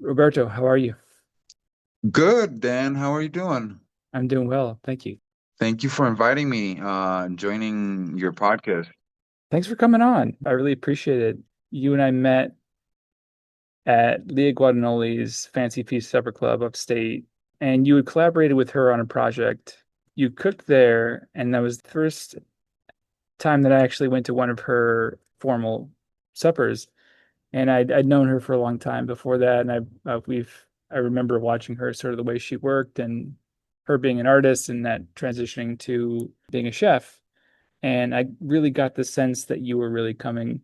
Roberto, how are you? Good, Dan. How are you doing? I'm doing well, thank you. Thank you for inviting me, joining your podcast. Thanks for coming on. I really appreciate it. You and I met at Leah Guadagnoli's Fancy Feast Supper Club upstate, and you had collaborated with her on a project. You cooked there, and that was the first time that I actually went to one of her formal suppers. And I'd known her for a long time before that, and I remember watching her sort of the way she worked and her being an artist and that transitioning to being a chef. And I really got the sense that you were really coming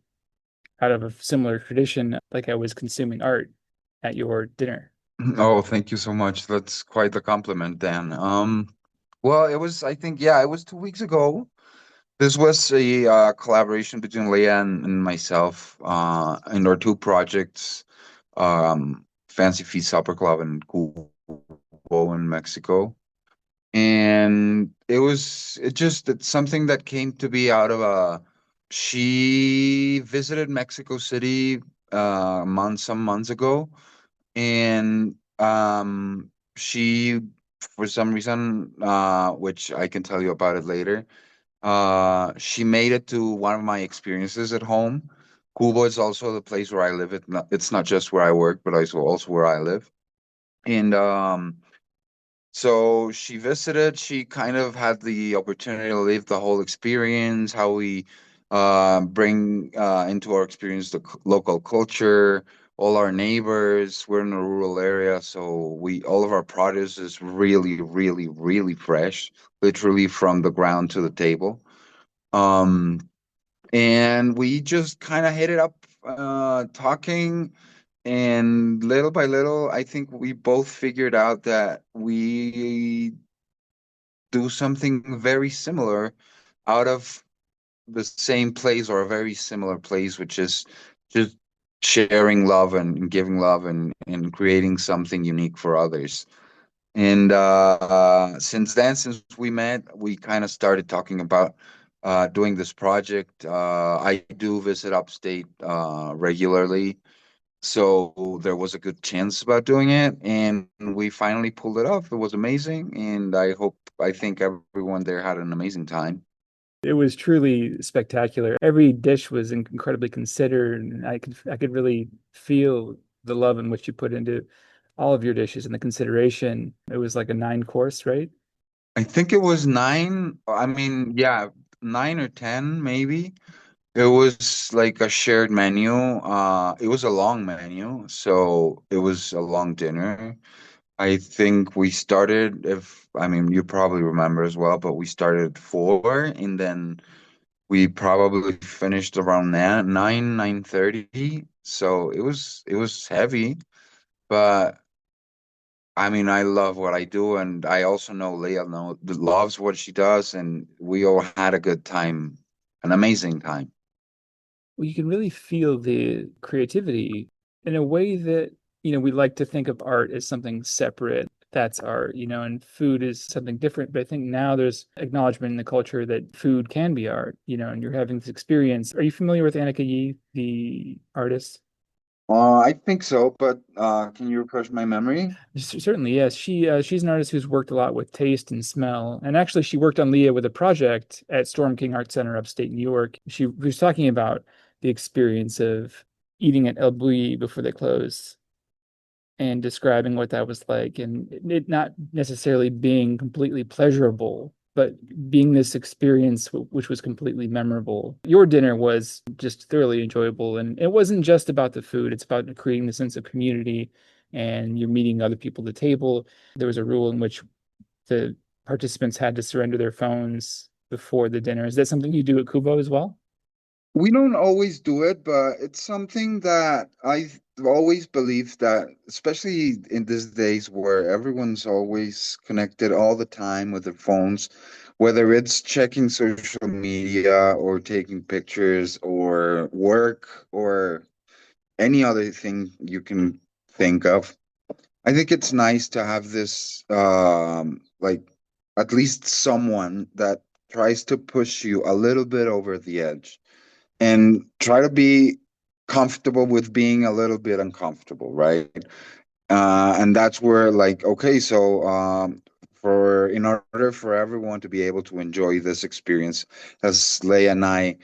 out of a similar tradition, like I was consuming art at your dinner. Oh, thank you so much. That's quite the compliment, Dan. Well, I think, yeah, it was 2 weeks ago. This was a collaboration between Leah and myself in our two projects, Fancy Feast Supper Club and Cubo in Mexico. And it's something that came to be out of she visited Mexico City some months ago, and she, for some reason, which I can tell you about it later, she made it to one of my experiences at home. Cuba is also the place where I live. It's not just where I work, but also where I live. And so she visited. She kind of had the opportunity to live the whole experience, how we bring into our experience the local culture, all our neighbors. We're in a rural area, so we all of our produce is really, really, really fresh, literally from the ground to the table. Um, and we just kind of hit it up, talking. And little by little, I think we both figured out that we do something very similar out of the same place or a very similar place, which is just sharing love and giving love and creating something unique for others. And since then, since we met, we kind of started talking about doing this project. I do visit upstate regularly, so there was a good chance about doing it, and we finally pulled it off. It was amazing, and I think everyone there had an amazing time. It was truly spectacular. Every dish was incredibly considered, and I could really feel the love in which you put into all of your dishes and the consideration. It was like a nine course, right? I think it was nine. I mean, yeah, 9 or 10 maybe. It was like a shared menu. It was a long menu, so it was a long dinner. I think we started, if I mean, you probably remember as well, but we started at 4, and then we probably finished around 9:30. So it was heavy, but I mean, I love what I do, and I also know Leah loves what she does, and we all had a good time, an amazing time. Well, you can really feel the creativity in a way that, we like to think of art as something separate. That's art, and food is something different. But I think now there's acknowledgement in the culture that food can be art, and you're having this experience. Are you familiar with Annika Yee, the artist? I think so, but can you refresh my memory? Certainly, yes. She's an artist who's worked a lot with taste and smell. And actually, she worked on Leah with a project at Storm King Art Center upstate New York. She was talking about the experience of eating at El Bulli before they closed and describing what that was like, and it not necessarily being completely pleasurable, but being this experience which was completely memorable. Your dinner was just thoroughly enjoyable, and it wasn't just about the food, it's about creating the sense of community, and you're meeting other people at the table. There was a rule in which the participants had to surrender their phones before the dinner. Is that something you do at Kubo as well? We don't always do it, but it's something that I've always believed that, especially in these days where everyone's always connected all the time with their phones, whether it's checking social media or taking pictures or work or any other thing you can think of. I think it's nice to have this, like at least someone that tries to push you a little bit over the edge and try to be comfortable with being a little bit uncomfortable, right? And that's where like, okay, so for in order for everyone to be able to enjoy this experience, as Leia and I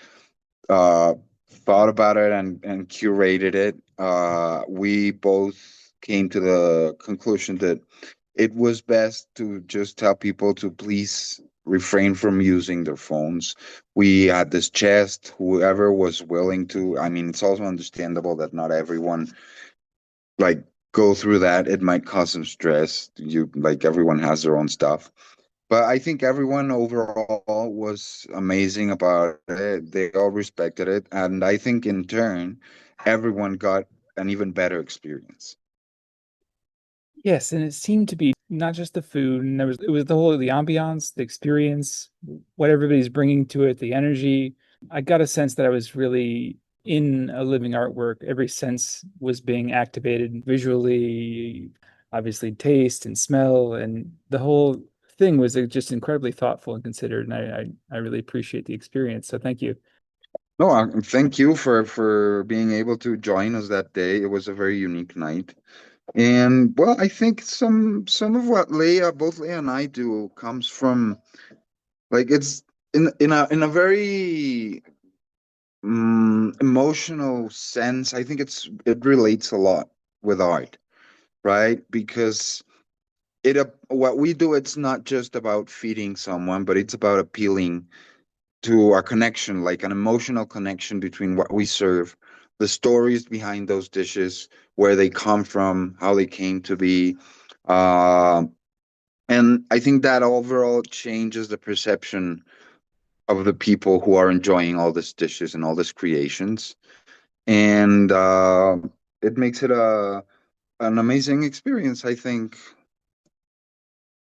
uh, thought about it and curated it, we both came to the conclusion that it was best to just tell people to please refrain from using their phones. We had this chest, whoever was willing to. I mean, it's also understandable that not everyone like go through that. It might cause some stress. You like everyone has their own stuff. But I think everyone overall was amazing about it. They all respected it. And I think in turn, everyone got an even better experience. Yes, and it seemed to be not just the food, and it was the whole the ambiance, the experience, what everybody's bringing to it, the energy. I got a sense that I was really in a living artwork. Every sense was being activated visually, obviously taste and smell, and the whole thing was just incredibly thoughtful and considered. And I really appreciate the experience. So thank you. No, thank you for being able to join us that day. It was a very unique night. And well, I think some of what both Leah and I do comes from like it's in a very emotional sense. I think it relates a lot with art, right? Because what we do, it's not just about feeding someone, but it's about appealing to a connection, like an emotional connection between what we serve, the stories behind those dishes, where they come from, how they came to be. Uh, and I think that overall changes the perception of the people who are enjoying all these dishes and all these creations. And it makes it an amazing experience, I think.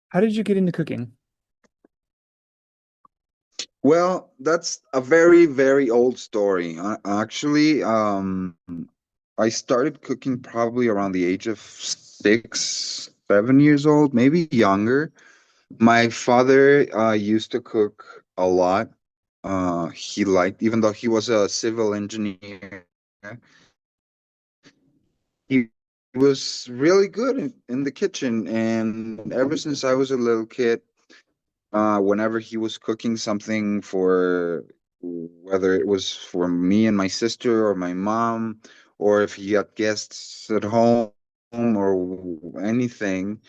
How did you get into cooking? Well, that's a very, very old story. Actually, I started cooking probably around the age of 6, 7 years old, maybe younger. My father used to cook a lot. He liked, even though he was a civil engineer, he was really good in the kitchen. And ever since I was a little kid, whenever he was cooking something for whether it was for me and my sister or my mom, or if he had guests at home or anything,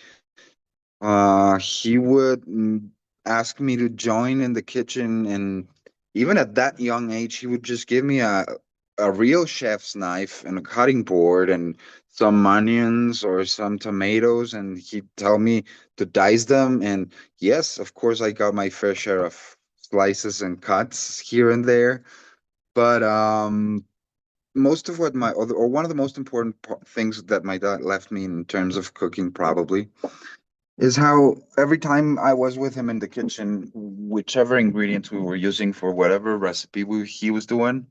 he would ask me to join in the kitchen, and even at that young age, he would just give me a real chef's knife and a cutting board and some onions or some tomatoes, and he'd tell me to dice them. And yes, of course, I got my fair share of slices and cuts here and there, but most of what my other or one of the most important things that my dad left me in terms of cooking probably is how every time I was with him in the kitchen, whichever ingredients we were using for whatever recipe he was doing,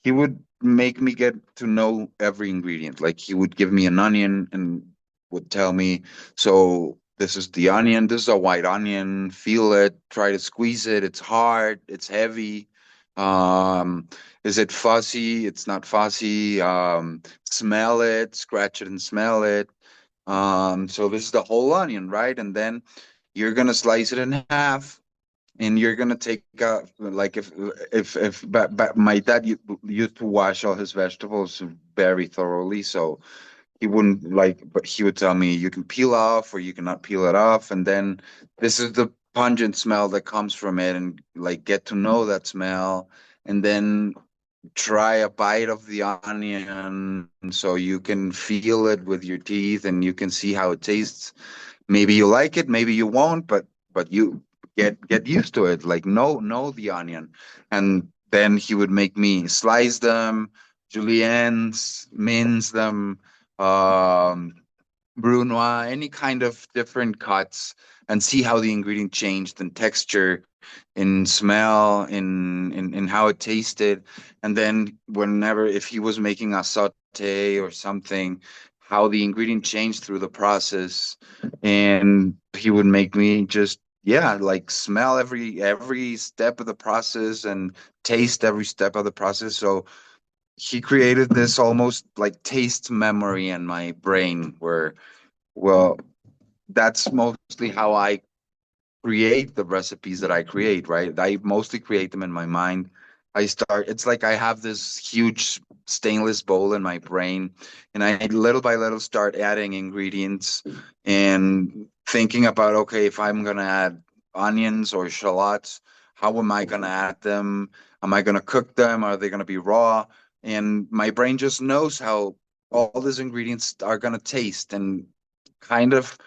he would make me get to know every ingredient. Like he would give me an onion and would tell me, so this is the onion, this is a white onion, feel it, try to squeeze it, it's hard, it's heavy. Um, is it fuzzy? It's not fuzzy. Smell it, scratch it and smell it. So this is the whole onion, right? And then you're gonna slice it in half, and you're gonna take like if but my dad used to wash all his vegetables very thoroughly, so he wouldn't like, but he would tell me you can peel off or you cannot peel it off, and then this is the pungent smell that comes from it, and like get to know that smell, and then try a bite of the onion so you can feel it with your teeth and you can see how it tastes. Maybe you like it, maybe you won't, but you get used to it. Like know the onion, and then he would make me slice them, juliennes, mince them, um, brunoise, any kind of different cuts, and see how the ingredient changed in texture, in smell, in how it tasted. And then whenever if he was making a saute or something, how the ingredient changed through the process. And he would make me just yeah, like smell every step of the process and taste every step of the process. So he created this almost like taste memory in my brain where Well, that's mostly how I create the recipes that I create, right? I mostly create them in my mind. It's like I have this huge stainless bowl in my brain, and I little by little start adding ingredients and thinking about, okay, if I'm gonna add onions or shallots, how am I gonna add them? Am I gonna cook them? Are they gonna be raw? And my brain just knows how all these ingredients are gonna taste and kind of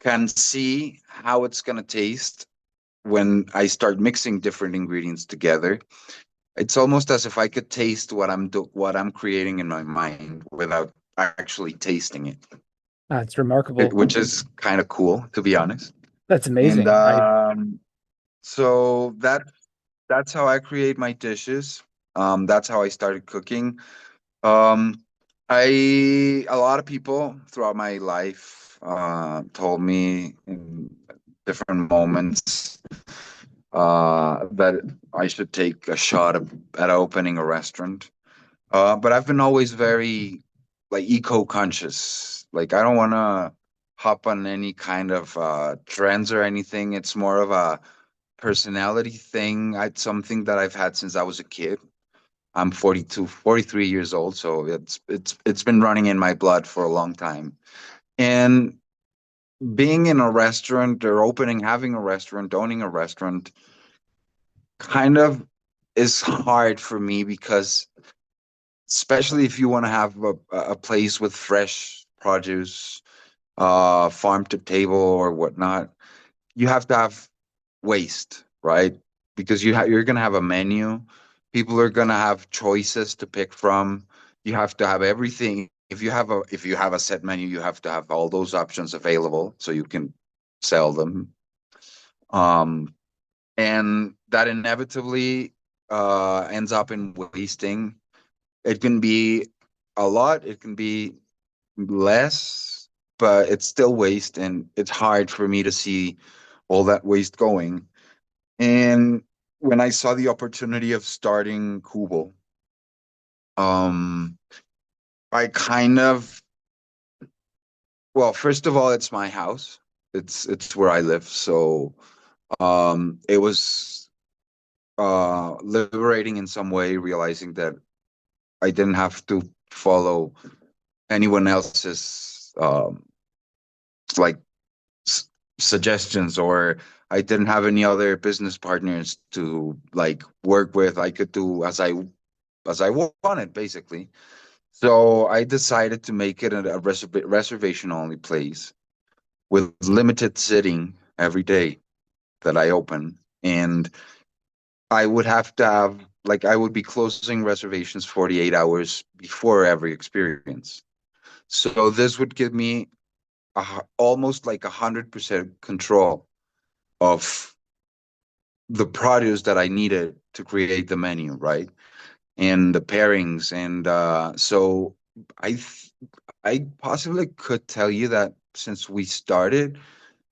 can see how it's going to taste when I start mixing different ingredients together. It's almost as if I could taste what I'm creating in my mind without actually tasting it, It's remarkable. which is kind of cool, to be honest. That's And amazing. I so that's how I create my dishes. That's how I started cooking. Um, a lot of people throughout my life told me in different moments that I should take a shot at opening a restaurant. But I've been always very like eco-conscious. Like I don't want to hop on any kind of trends or anything. It's more of a personality thing. It's something that I've had since I was a kid. I'm 42, 43 years old, so it's been running in my blood for a long time. And being in a restaurant or having a restaurant, owning a restaurant, kind of is hard for me because especially if you want to have a place with fresh produce, farm to table or whatnot, you have to have waste, right? Because you're gonna have a menu. People are gonna have choices to pick from. You have to have everything. If you have a set menu, you have to have all those options available so you can sell them. Um, and that inevitably ends up in wasting. It can be a lot, it can be less, but it's still waste, and it's hard for me to see all that waste going. And when I saw the opportunity of starting Cubo, um, I kind of, well, first of all, it's my house. It's where I live. So it was liberating in some way, realizing that I didn't have to follow anyone else's like s suggestions, or I didn't have any other business partners to like work with. I could do as I wanted, basically. So I decided to make it a reservation only place with limited sitting every day that I open. And I would have to have, like, I would be closing reservations 48 hours before every experience. So this would give me almost like 100% control of the produce that I needed to create the menu, right? And the pairings. And so I I possibly could tell you that since we started,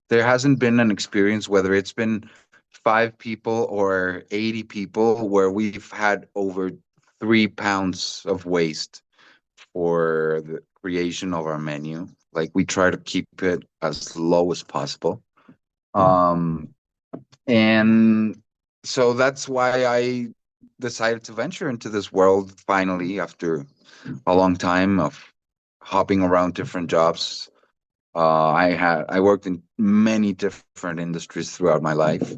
there hasn't been an experience, whether it's been 5 people or 80 people, where we've had over 3 pounds of waste for the creation of our menu. Like we try to keep it as low as possible. Um, and so that's why I decided to venture into this world finally after a long time of hopping around different jobs. I worked in many different industries throughout my life,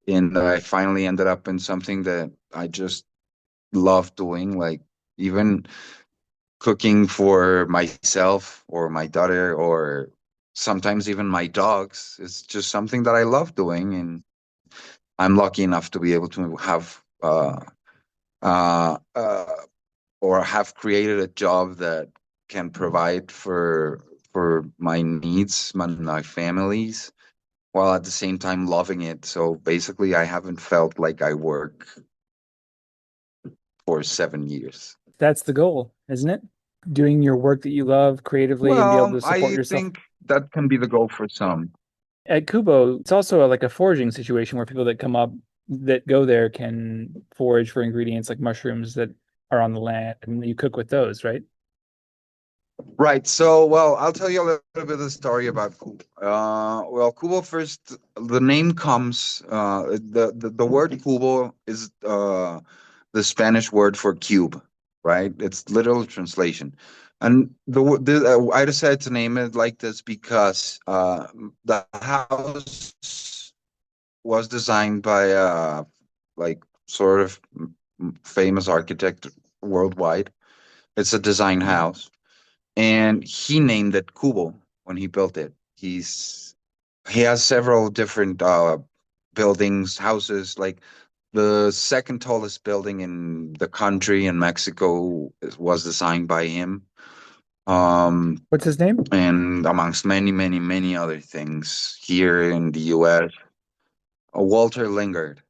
and I finally ended up in something that I just love doing, like even cooking for myself or my daughter or sometimes even my dogs. It's just something that I love doing, and I'm lucky enough to be able to have uh, uh, or have created a job that can provide for my needs, my families, while at the same time loving it. So basically, I haven't felt like I work for 7 years. That's the goal, isn't it? Doing your work that you love creatively and be able Well, to support I yourself. think that can be the goal for some. At Kubo, it's also like a foraging situation where people that come up that go there can forage for ingredients like mushrooms that are on the land and you cook with those, right? Right. So, well, I'll tell you a little bit of the story about Cubo. Well, Cubo first, the name comes, the word Cubo is the Spanish word for cube, right? It's literal translation. And I decided to name it like this because the house was designed by like sort of famous architect worldwide. It's a design Mhm. house and he named it Cubo when he built it. He has several different buildings, houses. Like the second tallest building in the country in Mexico was designed by him. Um, What's his name? and amongst many, many, many other things here in the U.S., Walter Lingard.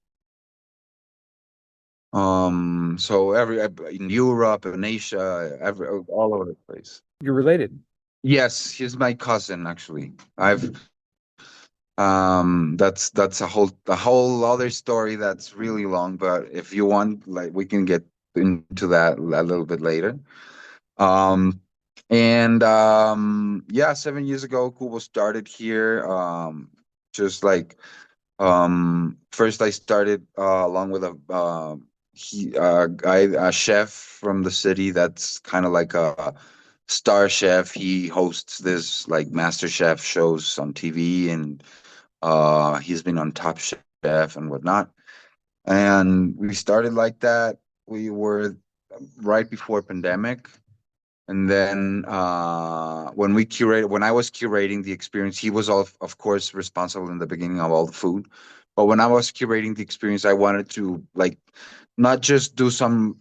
So in Europe, in Asia, all over the place. You're related. Yes, he's my cousin actually. I've that's a whole other story that's really long, but if you want, like we can get into that a little bit later. Um and yeah, 7 years ago, Kubo started here. Just like first I started along with a guy, a chef from the city that's kind of like a star chef. He hosts this like master chef shows on TV, and he's been on Top Chef and whatnot. And we started like that. We were right before pandemic. And then when I was curating the experience, he was of course responsible in the beginning of all the food. But when I was curating the experience, I wanted to like not just do some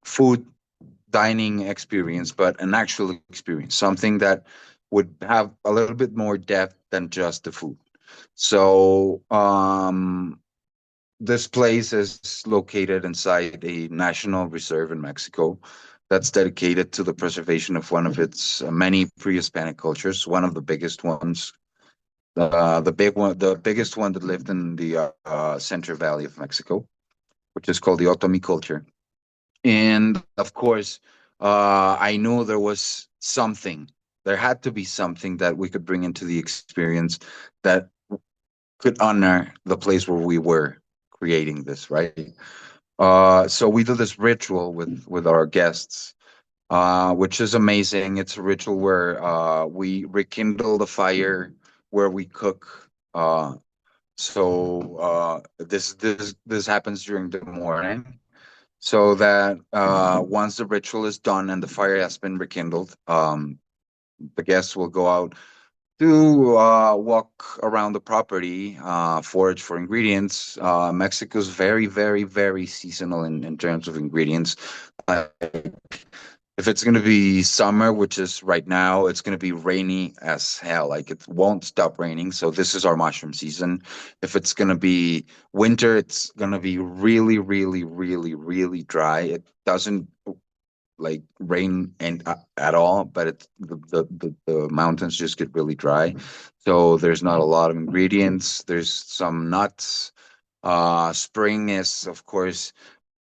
food dining experience, but an actual experience, something that would have a little bit more depth than just the food. So this place is located inside a national reserve in Mexico that's dedicated to the preservation of one of its many pre-Hispanic cultures, one of the biggest ones, the biggest one that lived in the Central Valley of Mexico, which is called the Otomi culture. And of course, I knew there had to be something that we could bring into the experience that could honor the place where we were creating this, right? So we do this ritual with our guests, which is amazing. It's a ritual where we rekindle the fire where we cook. This happens during the morning, so that once the ritual is done and the fire has been rekindled, the guests will go out to walk around the property, forage for ingredients. Mexico's very, very, very seasonal in terms of ingredients. If it's going to be summer, which is right now, it's going to be rainy as hell. Like it won't stop raining. So this is our mushroom season. If it's going to be winter, it's going to be really, really, really, really dry. It doesn't like rain and at all, but the mountains just get really dry. So there's not a lot of ingredients. There's some nuts. Spring is, of course,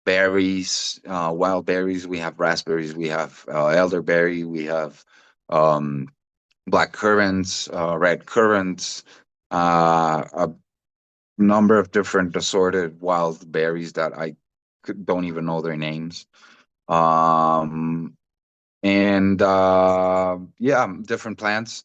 berries, wild berries. We have raspberries. We have elderberry. We have um, black currants, red currants, a number of different assorted wild berries that don't even know their names. Um, and yeah, different plants.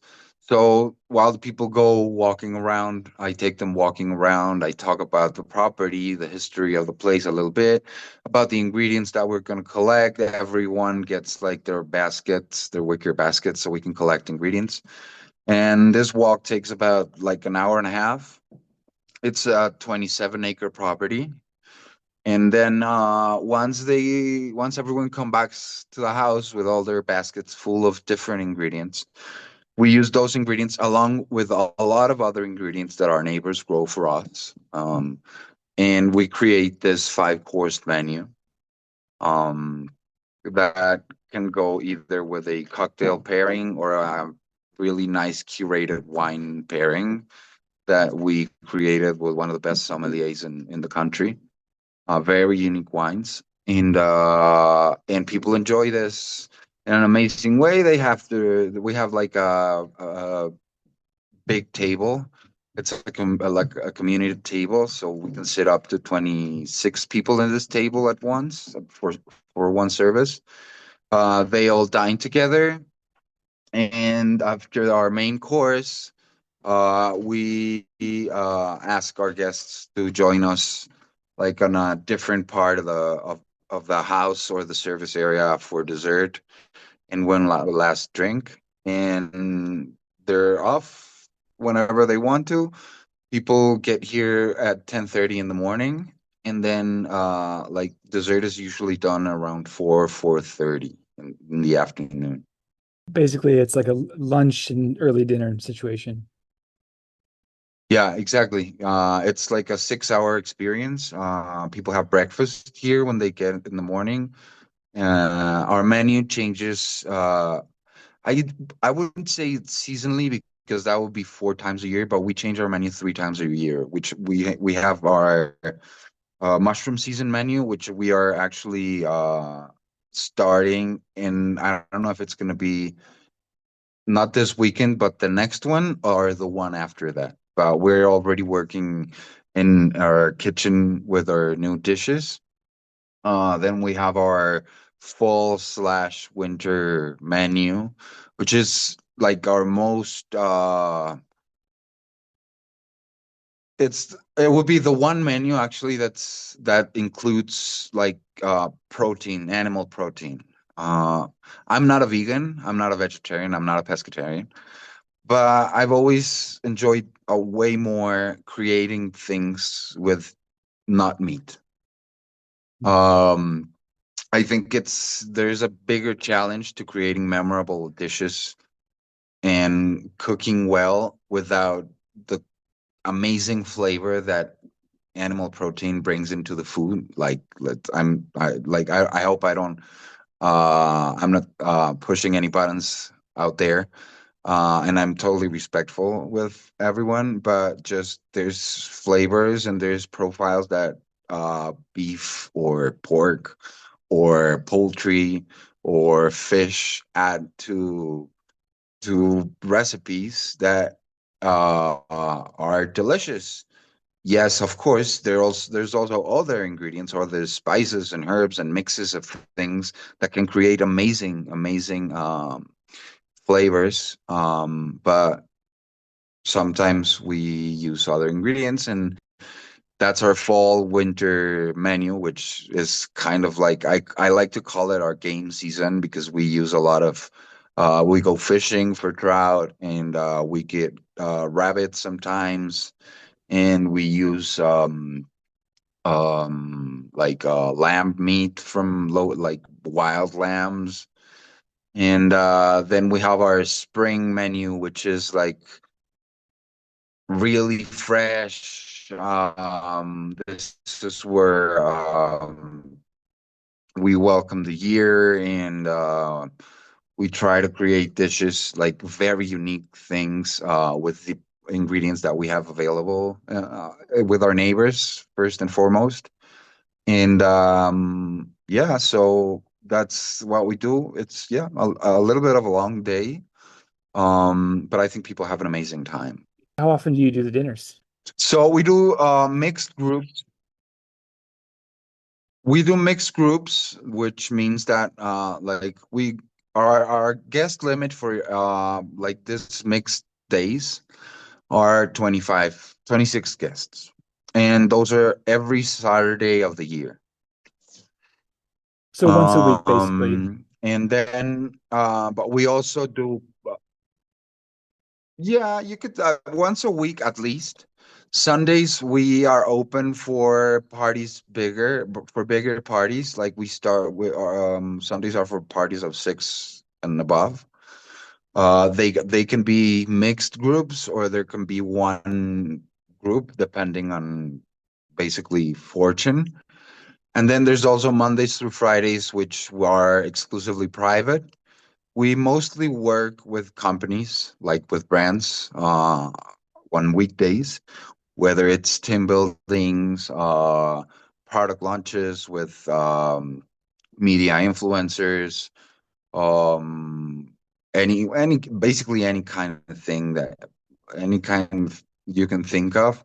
So while the people go walking around, I take them walking around. I talk about the property, the history of the place a little bit, about the ingredients that we're going to collect. Everyone gets like their baskets, their wicker baskets, so we can collect ingredients. And this walk takes about like an hour and a half. It's a 27-acre property. And then once everyone come back to the house with all their baskets full of different ingredients, we use those ingredients along with a lot of other ingredients that our neighbors grow for us. And we create this five-course menu um, that can go either with a cocktail pairing or a really nice curated wine pairing that we created with one of the best sommeliers in the country. Very unique wines, and people enjoy this. in an amazing way. We have like a big table. It's like a community table, so we can sit up to 26 people in this table at once for one service. They all dine together, and after our main course, we ask our guests to join us, like on a different part of the house or the service area for dessert and one last drink, and they're off whenever they want to. People get here at 10:30 in the morning, and then like dessert is usually done around 4:30 in the afternoon. Basically, it's like a lunch and early dinner situation. Yeah, exactly. It's like a 6 hour experience. People have breakfast here when they get in the morning. Our menu changes. I I wouldn't say it's seasonally because that would be 4 times a year, but we change our menu 3 times a year, which we have our mushroom season menu, which we are actually starting in. I don't know if it's going to be not this weekend, but the next one or the one after that. But we're already working in our kitchen with our new dishes. Then we have our fall/winter menu, which is like our most it would be the one menu actually that includes like protein, animal protein. Uh I'm not a vegan, I'm not a vegetarian, I'm not a pescatarian, but I've always enjoyed a way more creating things with not meat. Um I think there's a bigger challenge to creating memorable dishes and cooking well without the amazing flavor that animal protein brings into the food. Like I hope I'm not pushing any buttons out there. And I'm totally respectful with everyone, but just there's flavors and there's profiles that beef or pork or poultry or fish add to recipes that are delicious. Yes, of course, there's also other ingredients or there's spices and herbs and mixes of things that can create amazing flavors. But sometimes we use other ingredients, and that's our fall winter menu, which is kind of like I like to call it our game season because we use a lot of we go fishing for trout and we get rabbits sometimes, and we use like lamb meat from low like wild lambs, and then we have our spring menu, which is like really fresh. This is where we welcome the year, and we try to create dishes like very unique things with the ingredients that we have available with our neighbors first and foremost. And yeah, so that's what we do. It's yeah, a little bit of a long day, but I think people have an amazing time. How often do you do the dinners? So we do mixed groups. We do mixed groups, which means that like we our guest limit for like this mixed days are 26 guests. And those are every Saturday of the year. So once a week, basically. And then but we also do yeah, you could once a week at least. Sundays we are open for parties for bigger parties. Like we start with Sundays are for parties of six and above. They can be mixed groups or there can be one group depending on basically fortune. And then there's also Mondays through Fridays, which are exclusively private. We mostly work with companies, like with brands, on weekdays, whether it's team buildings, product launches with media influencers, um, any basically any kind of thing that any kind of you can think of.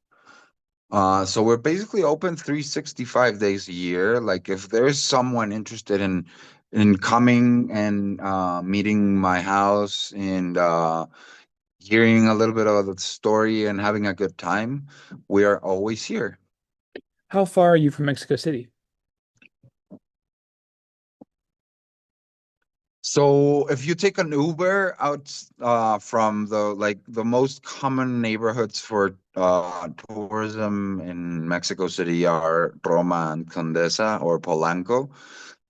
So we're basically open 365 days a year. Like if there's someone interested in coming and meeting my house and hearing a little bit of the story and having a good time, we are always here. How far are you from Mexico City? So if you take an Uber out from the most common neighborhoods for tourism in Mexico City are Roma and Condesa or Polanco.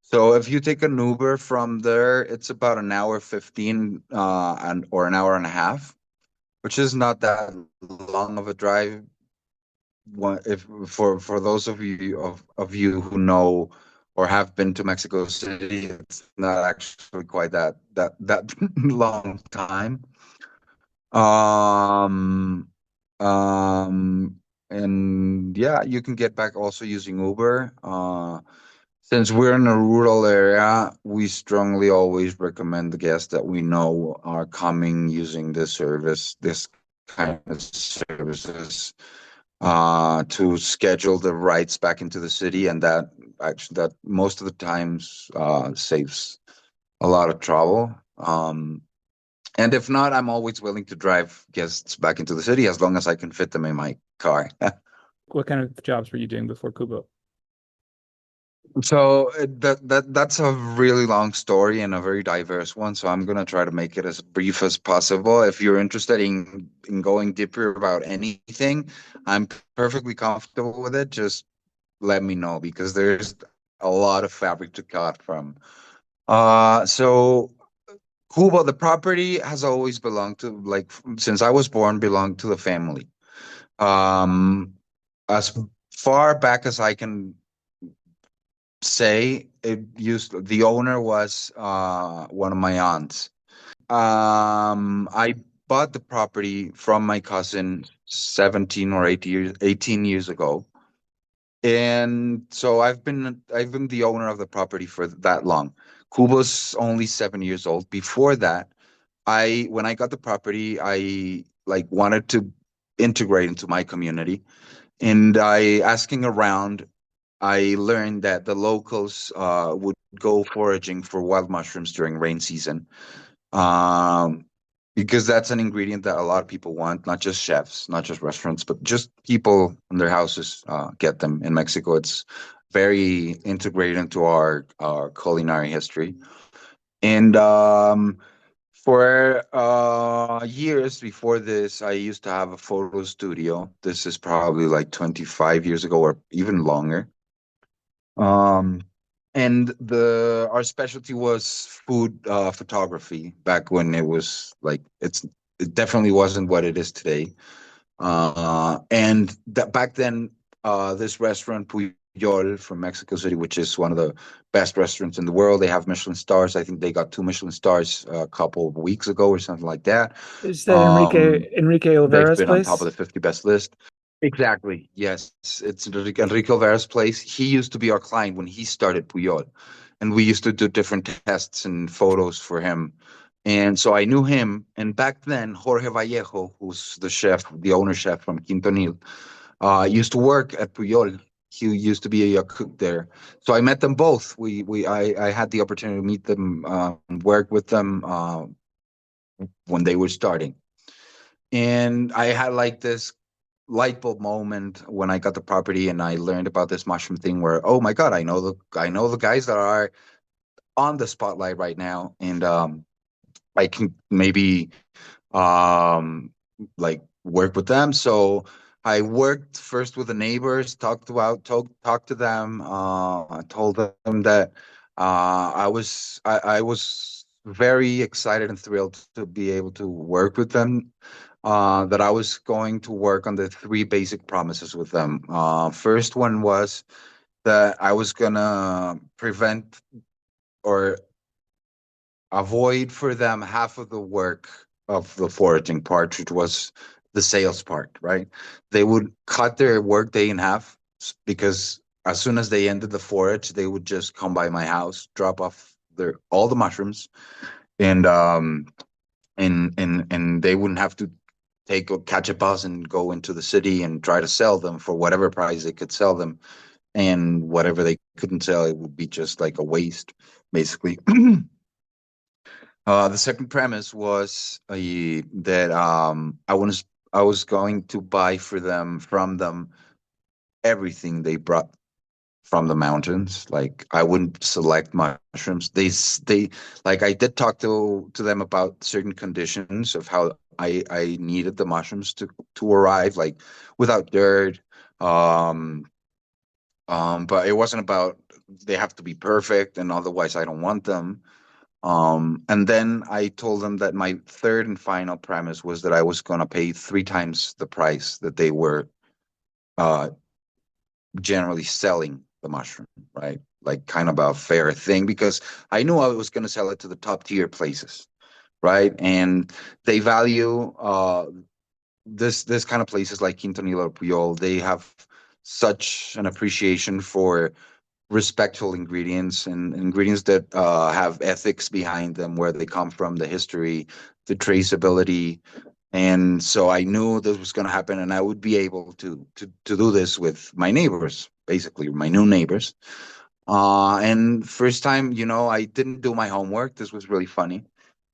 So if you take an Uber from there, it's about an hour 15 and or an hour and a half, which is not that long of a drive. If for those of you who know or have been to Mexico City, it's not actually quite that long time. Um, um, and yeah, you can get back also using Uber. Since we're in a rural area, we strongly always recommend the guests that we know are coming using this service, this kind of services to schedule the rides back into the city, and that most of the times saves a lot of trouble. And if not, I'm always willing to drive guests back into the city as long as I can fit them in my car. What kind of jobs were you doing before Cubo? So that's a really long story and a very diverse one. So I'm gonna try to make it as brief as possible. If you're interested in going deeper about anything, I'm perfectly comfortable with it. Just let me know because there's a lot of fabric to cut from. So Cuba, the property has always belonged to since I was born, belonged to the family. Um, as far back as I can say, the owner was one of my aunts. I bought the property from my cousin 17 or 18 years ago. And so I've been the owner of the property for that long. Cuba's only 7 years old. Before that, I when I got the property, I like wanted to integrate into my community. And I asking around, I learned that the locals would go foraging for wild mushrooms during rain season. Um, because that's an ingredient that a lot of people want, not just chefs, not just restaurants, but just people in their houses get them. In Mexico, it's very integrated into our culinary history. And for years before this, I used to have a photo studio. This is probably like 25 years ago or even longer. Um, and the our specialty was food photography back when it was like it definitely wasn't what it is today. And that back then, this restaurant Puyol from Mexico City, which is one of the best restaurants in the world, they have Michelin stars. I think they got two Michelin stars a couple of weeks ago or something like that. Is that Um, Enrique they've Olvera's been on top of place? the 50 best list. Exactly. Yes, it's Enrique Alvara's place. He used to be our client when he started Puyol, and we used to do different tests and photos for him. And so I knew him. And back then, Jorge Vallejo, who's the chef, the owner chef from Quintonil, used to work at Puyol. He used to be a cook there. So I met them both. I had the opportunity to meet them, work with them when they were starting. And I had like this light bulb moment when I got the property and I learned about this mushroom thing where, oh my God, I know the guys that are on the spotlight right now. And I can maybe um like work with them. So I worked first with the neighbors, talked to them, I told them that I was very excited and thrilled to be able to work with them. That I was going to work on the three basic promises with them. First one was that I was gonna prevent or avoid for them half of the work of the foraging part, which was the sales part, right? They would cut their workday in half because as soon as they ended the forage, they would just come by my house, drop off their all the mushrooms, and and they wouldn't have to catch a bus and go into the city and try to sell them for whatever price they could sell them, and whatever they couldn't sell, it would be just like a waste, basically. The second premise was that I was going to buy for them from them everything they brought from the mountains. Like I wouldn't select mushrooms. They like I did talk to them about certain conditions of how I needed the mushrooms to arrive, like without dirt. Um, but it wasn't about they have to be perfect and otherwise I don't want them. And then I told them that my third and final premise was that I was going to pay three times the price that they were uh, generally selling the mushroom, right? Like kind of a fair thing because I knew I was going to sell it to the top tier places, right? And they value this kind of places like Quintonil or Puyol. They have such an appreciation for respectful ingredients and ingredients that have ethics behind them, where they come from, the history, the traceability. And so I knew this was going to happen, and I would be able to do this with my neighbors, basically my new neighbors. And first time, I didn't do my homework. This was really funny.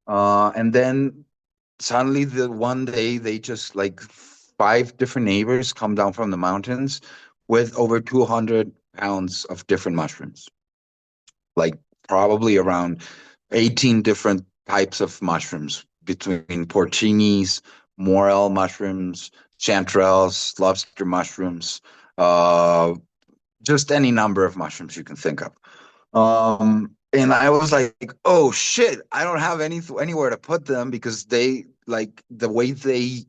And then suddenly, the one day, they just like five different neighbors come down from the mountains with over 200 pounds of different mushrooms, like probably around 18 different types of mushrooms between porcinis, morel mushrooms, chanterelles, lobster mushrooms, uh, just any number of mushrooms you can think of. And I was like, oh shit, I don't have anywhere to put them because they like the way they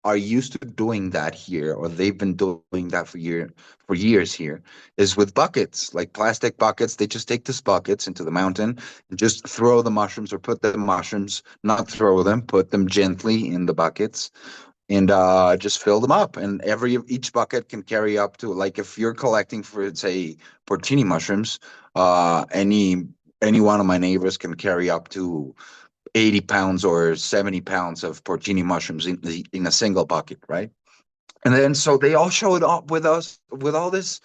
are used to doing that here, or they've been doing that for years here, is with buckets, like plastic buckets. They just take these buckets into the mountain and just throw the mushrooms or put the mushrooms, not throw them, put them gently in the buckets and just fill them up. And each bucket can carry up to, like, if you're collecting for say porcini mushrooms, any one of my neighbors can carry up to 80 pounds or 70 pounds of porcini mushrooms in a single bucket, right? And then so they all showed up with us with all this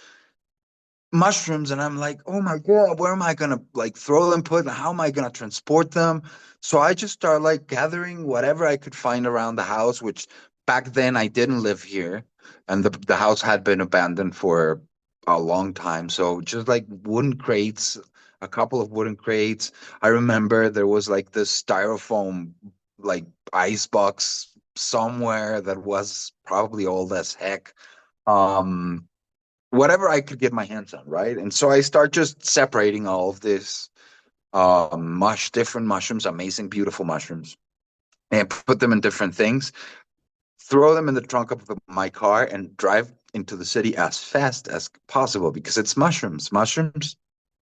mushrooms, and I'm like, oh my god, where am I gonna like throw them, put how am I gonna transport them? So I just started like gathering whatever I could find around the house, which back then I didn't live here, and the house had been abandoned for a long time. So just like wooden crates, a couple of wooden crates. I remember there was like this styrofoam like ice box somewhere that was probably old as heck. Um, Whatever I could get my hands on, right? And so I start just separating all of this different mushrooms, amazing, beautiful mushrooms, and put them in different things, throw them in the trunk of my car, and drive into the city as fast as possible because it's mushrooms. Mushrooms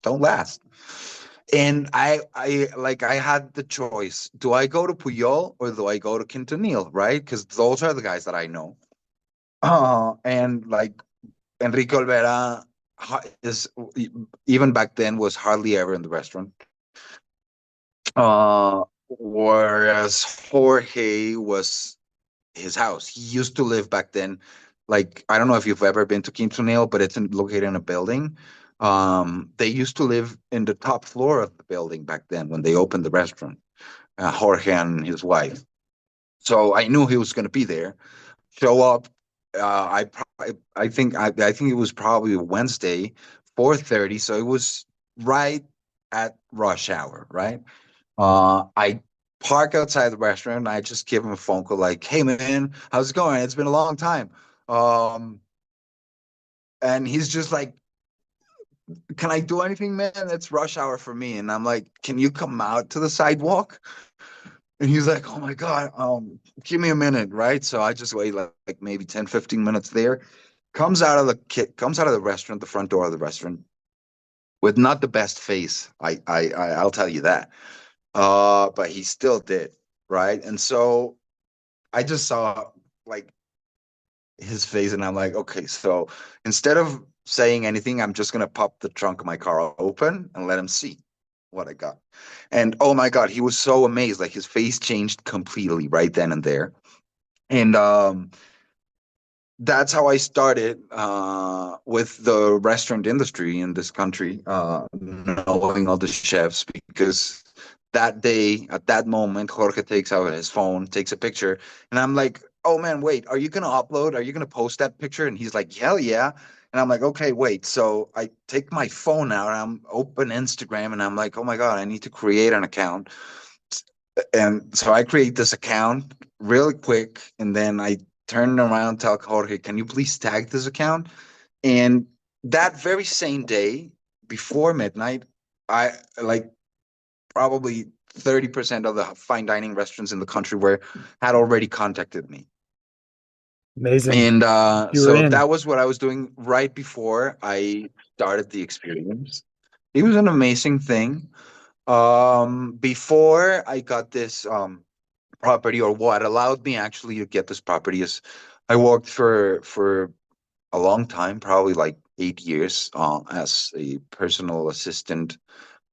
don't last. And I had the choice. Do I go to Puyol or do I go to Quintonil, right? Because those are the guys that I know. And like Enrique Olvera is even back then was hardly ever in the restaurant. Whereas Jorge was his house. He used to live back then. Like I don't know if you've ever been to Quintonil, but located in a building. They used to live in the top floor of the building back then when they opened the restaurant. Jorge and his wife. So I knew he was going to be there. Show up. I think it was probably Wednesday, 4:30. So it was right at rush hour, right? I park outside the restaurant and I just give him a phone call like, "Hey man, how's it going? It's been a long time." Um, and he's just like, "Can I do anything, man? It's rush hour for me." And I'm like, "Can you come out to the sidewalk?" And he's like, "Oh my God, give me a minute," right? So I just wait like maybe 10, 15 minutes there. Comes out of the restaurant, the front door of the restaurant, with not the best face. I'll tell you that. But he still did, right? And so I just saw like his face, and I'm like, okay, so instead of saying anything, I'm just gonna pop the trunk of my car open and let him see. what I got. And oh my God, he was so amazed. Like his face changed completely right then and there. And that's how I started with the restaurant industry in this country, knowing all the chefs because that day, at that moment, Jorge takes out his phone, takes a picture, and I'm like, "Oh man, wait, are you gonna upload? Are you gonna post that picture?" And he's like, "Hell yeah!" And I'm like, "Okay, wait." So I take my phone out, and I'm open Instagram, and I'm like, "Oh my God, I need to create an account." And so I create this account really quick, and then I turn around, tell Jorge, "Can you please tag this account?" And that very same day, before midnight, I like probably 30% of the fine dining restaurants in the country were had already contacted me. Amazing. And You were so in. that was what I was doing right before I started the experience. It was an amazing thing. Before I got this property, or what allowed me actually to get this property, is I worked for a long time, probably like 8 years, as a personal assistant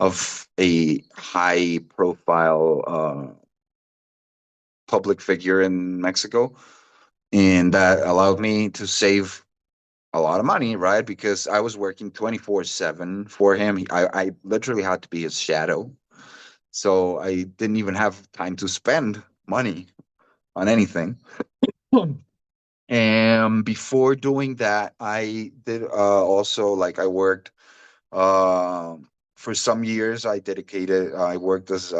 of a high profile public figure in Mexico. And that allowed me to save a lot of money, right? Because I was working 24/7 for him. I literally had to be his shadow. So I didn't even have time to spend money on anything. And before doing that, I did also like I worked for some years. I worked as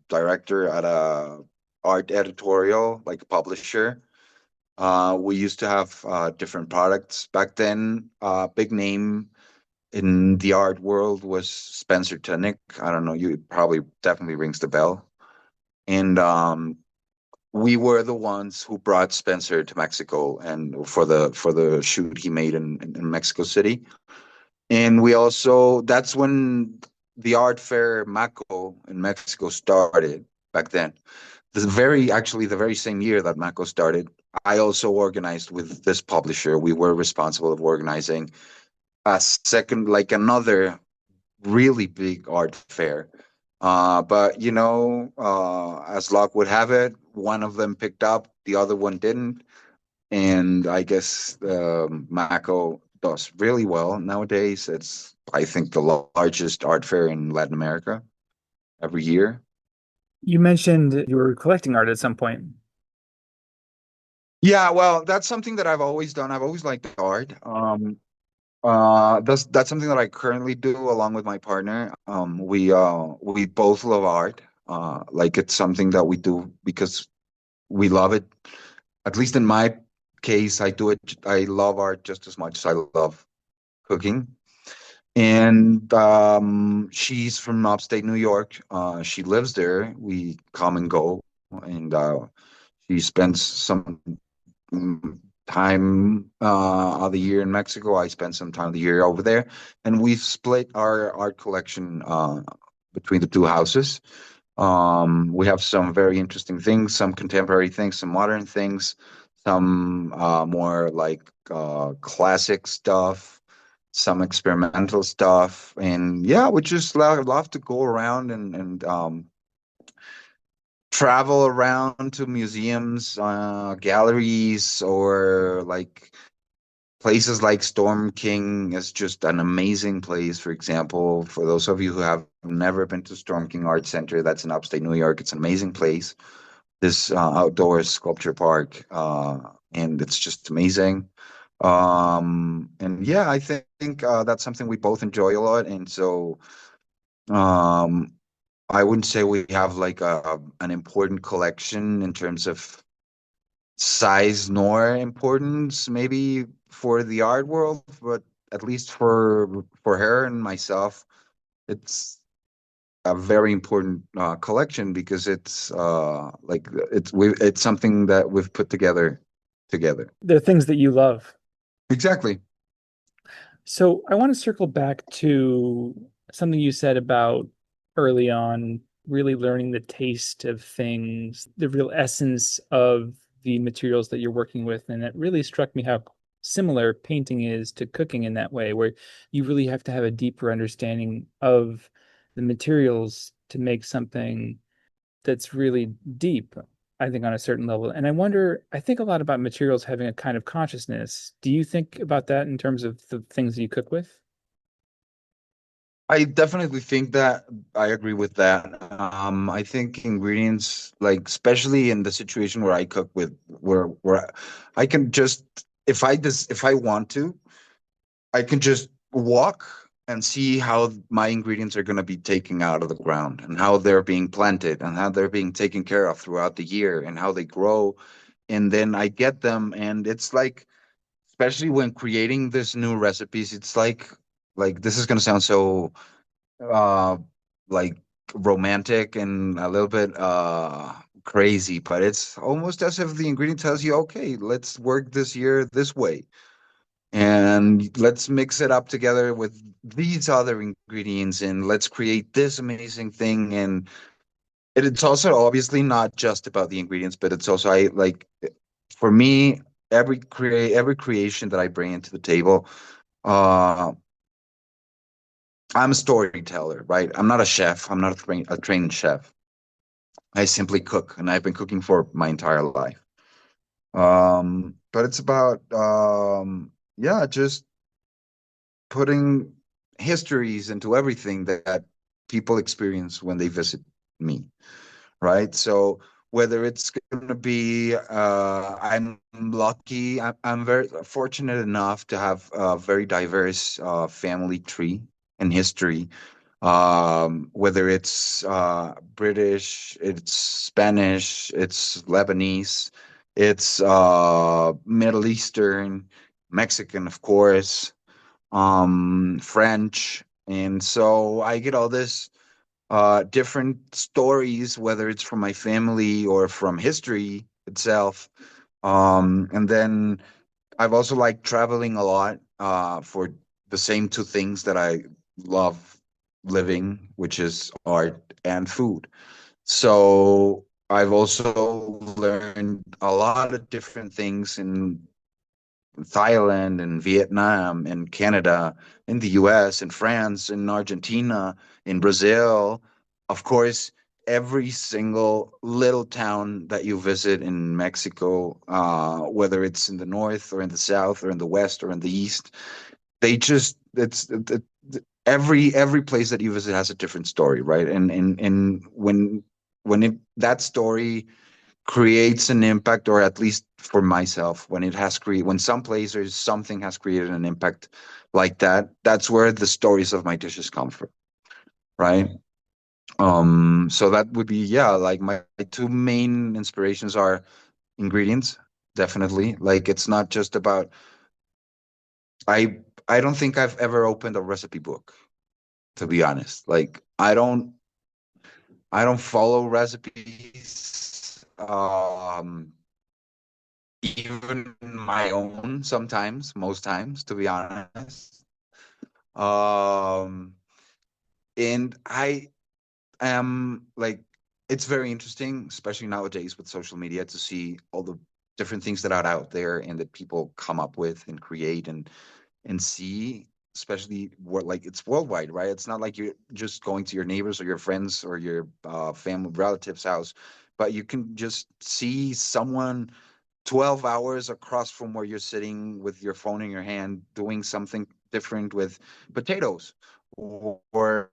director at a art editorial, like a publisher. We used to have different products back then. Big name in the art world was Spencer Tunick. I don't know, you probably definitely rings the bell. And we were the ones who brought Spencer to Mexico and for the shoot he made in Mexico City. And we also that's when the art fair Maco in Mexico started back then. The very same year that Maco started, I also organized with this publisher. We were responsible of organizing a second, like another really big art fair. But as luck would have it, one of them picked up, the other one didn't. And I guess Mako does really well nowadays. It's, I think, the largest art fair in Latin America every year. You mentioned you were collecting art at some point. Yeah, well, that's something that I've always done. I've always liked art. That's something that I currently do along with my partner. We both love art. Like it's something that we do because we love it. At least in my case, I do it. I love art just as much as I love cooking. And she's from upstate New York. She lives there. We come and go, and she spends some time of the year in Mexico. I spend some time of the year over there, and we've split our art collection between the two houses. We have some very interesting things, some contemporary things, some modern things, some more like classic stuff, some experimental stuff, and yeah, we just love to go around and travel around to museums, galleries, or like places like Storm King is just an amazing place. For example, for those of you who have never been to Storm King Art Center, that's in upstate New York. It's an amazing place. This outdoor sculpture park, and it's just amazing. And yeah, I think that's something we both enjoy a lot. And so um, I wouldn't say we have like an important collection in terms of size nor importance maybe for the art world, but at least for her and myself, it's a very important collection because it's it's something that we've put together. They're things that you love. Exactly. So I want to circle back to something you said about early on, really learning the taste of things, the real essence of the materials that you're working with. And it really struck me how similar painting is to cooking in that way, where you really have to have a deeper understanding of the materials to make something that's really deep, I think, on a certain level. And I think a lot about materials having a kind of consciousness. Do you think about that in terms of the things you cook with? I definitely think that I agree with that. I think ingredients, like especially in the situation where I cook with, where I can just, if I want to, I can just walk and see how my ingredients are going to be taken out of the ground and how they're being planted and how they're being taken care of throughout the year and how they grow. And then I get them, and it's like, especially when creating this new recipes, it's like this is going to sound so uh like romantic and a little bit crazy, but it's almost as if the ingredient tells you, okay, let's work this year this way and let's mix it up together with these other ingredients and let's create this amazing thing. And it's also obviously not just about the ingredients, but it's also, I like, for me, every creation that I bring into the table, uh I'm a storyteller, right? I'm not a chef. I'm not a trained chef. I simply cook, and I've been cooking for my entire life. But it's about yeah, just putting histories into everything that people experience when they visit me, right? So whether it's going to be, I'm lucky, I'm very fortunate enough to have a very diverse family tree and history, whether it's British, it's Spanish, it's Lebanese, it's Middle Eastern, Mexican, of course, French. And so I get all this different stories, whether it's from my family or from history itself. And then I've also liked traveling a lot for the same two things that I love living, which is art and food. So I've also learned a lot of different things in Thailand and Vietnam and Canada, in the US and France and Argentina, in Brazil. Of course, every single little town that you visit in Mexico, whether it's in the north or in the south or in the west or in the east, they just every place that you visit has a different story, right? And when that story creates an impact, or at least for myself, when it has created, when some place or something has created an impact like that, that's where the stories of my dishes come from, right? So that would be, yeah, like my two main inspirations are ingredients, definitely. Like it's not just about, I I don't think I've ever opened a recipe book, to be honest. Like I don't follow recipes. Even my own sometimes, most times, to be honest. Um, and I am like, it's very interesting, especially nowadays with social media, to see all the different things that are out there and that people come up with and create and see, especially what, like, it's worldwide, right? It's not like you're just going to your neighbors or your friends or your family relatives' house, but you can just see someone 12 hours across from where you're sitting with your phone in your hand doing something different with potatoes or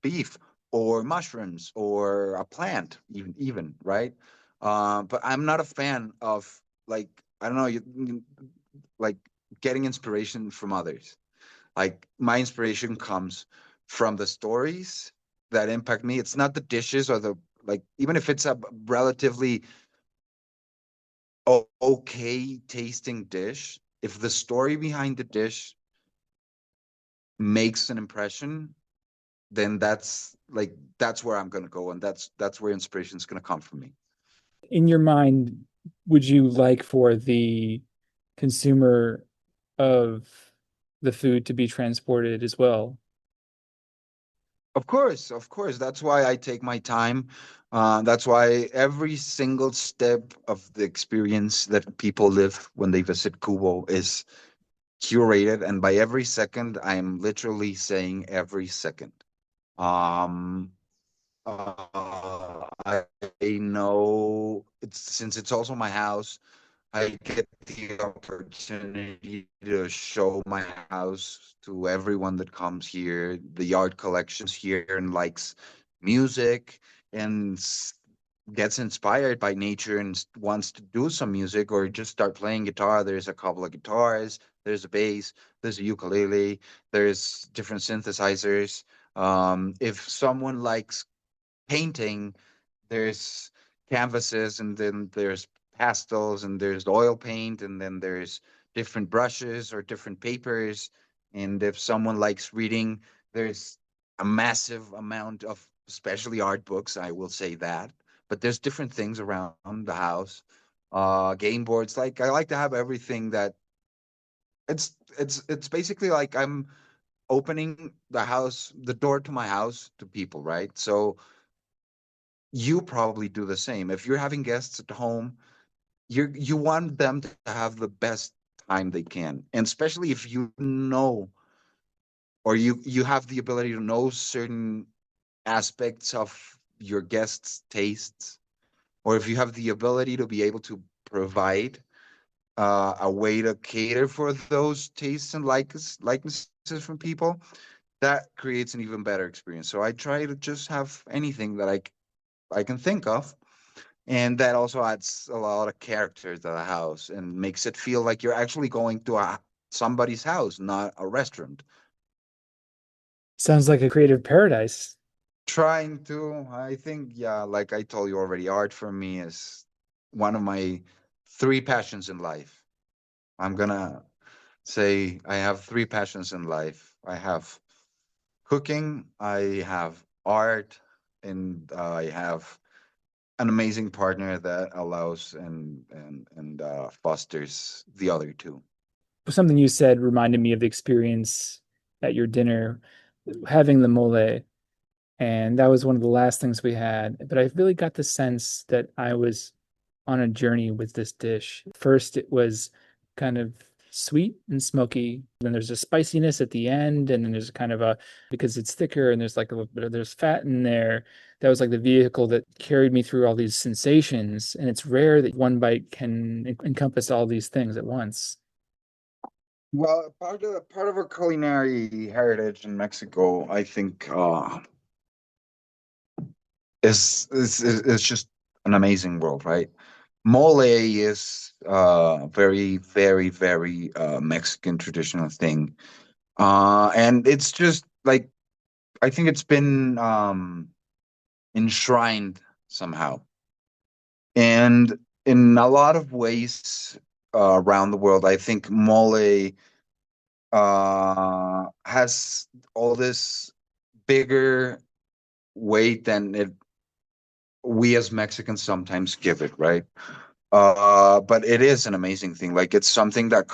beef or mushrooms or a plant, even, right? But I'm not a fan of, like, I don't know, like getting inspiration from others. Like my inspiration comes from the stories that impact me. It's not the dishes or the, like, even if it's a relatively okay tasting dish, if the story behind the dish makes an impression, then that's where I'm gonna go, and that's where inspiration is gonna come from me. In your mind, would you like for the consumer of the food to be transported as well? Of course, that's why I take my time. That's why every single step of the experience that people live when they visit Cubo is curated, and by every second, I am literally saying every second. Um, I know it's since it's also my house, I get the opportunity to show my house to everyone that comes here. The art collections here and likes music and gets inspired by nature and wants to do some music or just start playing guitar. There's a couple of guitars, there's a bass, there's a ukulele, there's different synthesizers. If someone likes painting, there's canvases, and then there's pastels, and there's oil paint, and then there's different brushes or different papers. And if someone likes reading, there's a massive amount of especially art books, I will say that. But there's different things around the house. Game boards, like I like to have everything that it's basically like I'm opening the door to my house to people, right? So you probably do the same. If you're having guests at home, you want them to have the best time they can. And especially if you know or you have the ability to know certain aspects of your guests' tastes, or if you have the ability to be able to provide a way to cater for those tastes and likenesses from people, that creates an even better experience. So I try to just have anything that I can think of. And that also adds a lot of character to the house and makes it feel like you're actually going to somebody's house, not a restaurant. Sounds like a creative paradise. Trying to, I think, yeah, like I told you already, art for me is one of my three passions in life. I'm gonna say I have three passions in life. I have cooking, I have art, and I have an amazing partner that allows and fosters the other two. Something you said reminded me of the experience at your dinner having the mole. And that was one of the last things we had. But I really got the sense that I was on a journey with this dish. First, it was kind of sweet and smoky. Then there's a spiciness at the end, and then there's kind of a because it's thicker and there's like a little bit of there's fat in there. That was like the vehicle that carried me through all these sensations. And it's rare that one bite can encompass all these things at once. Well, part of our culinary heritage in Mexico, I think, is just an amazing world, right? Mole is very, very, very Mexican traditional thing. And it's just like I think it's been enshrined somehow. And in a lot of ways around the world, I think mole has all this bigger weight than we as Mexicans sometimes give it, right? But it is an amazing thing. Like it's something that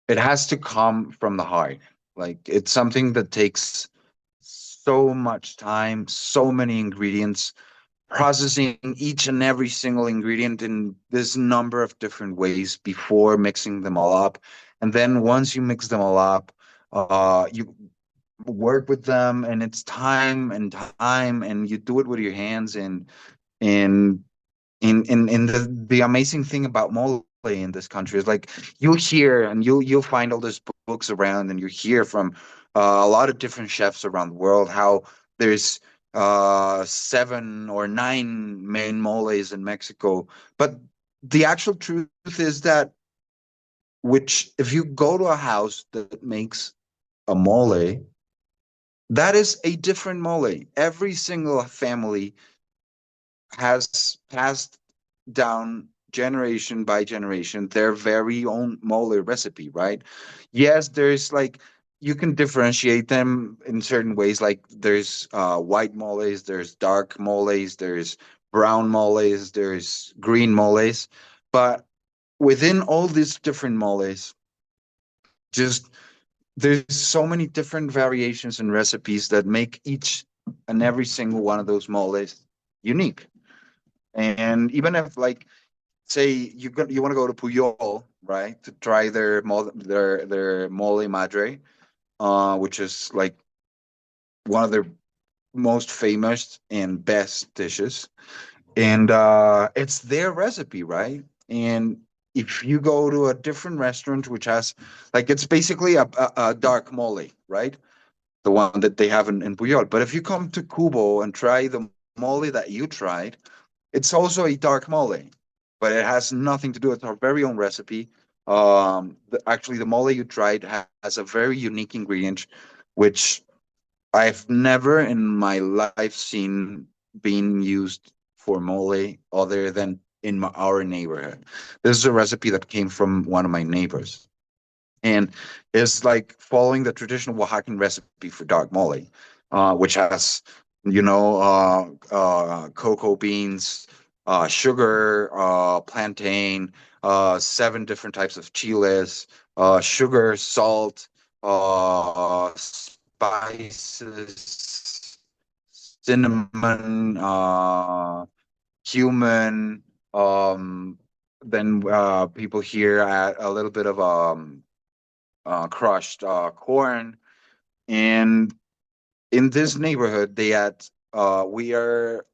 it has to come from the heart. Like it's something that takes so much time, so many ingredients, processing each and every single ingredient in this number of different ways before mixing them all up. And then once you mix them all up, you work with them, and it's time and time, and you do it with your hands. And in the amazing thing about mole in this country is like you'll hear and you'll find all these books around, and you hear from a lot of different chefs around the world how there's seven or nine main moles in Mexico. But the actual truth is that which if you go to a house that makes a mole, that is a different mole. Every single family has passed down generation by generation their very own mole recipe, right? Yes, there's like you can differentiate them in certain ways. Like there's white moles, there's dark moles, there's brown moles, there's green moles, but within all these different moles, just there's so many different variations and recipes that make each and every single one of those moles unique. And even if like say you want to go to Puyol, right, to try their mole madre, which is like one of their most famous and best dishes. And it's their recipe, right? And if you go to a different restaurant which has like it's basically a dark mole, right? The one that they have in Puyol. But if you come to Cubo and try the mole that you tried, it's also a dark mole, but it has nothing to do with our very own recipe. Actually, the mole you tried has a very unique ingredient, which I've never in my life seen being used for mole other than in our neighborhood. This is a recipe that came from one of my neighbors, and it's like following the traditional Oaxacan recipe for dark mole, which has cocoa beans, sugar, plantain, seven different types of chiles, sugar, salt, spices, cinnamon, cumin. Then people here add a little bit of crushed corn. And in this neighborhood, we are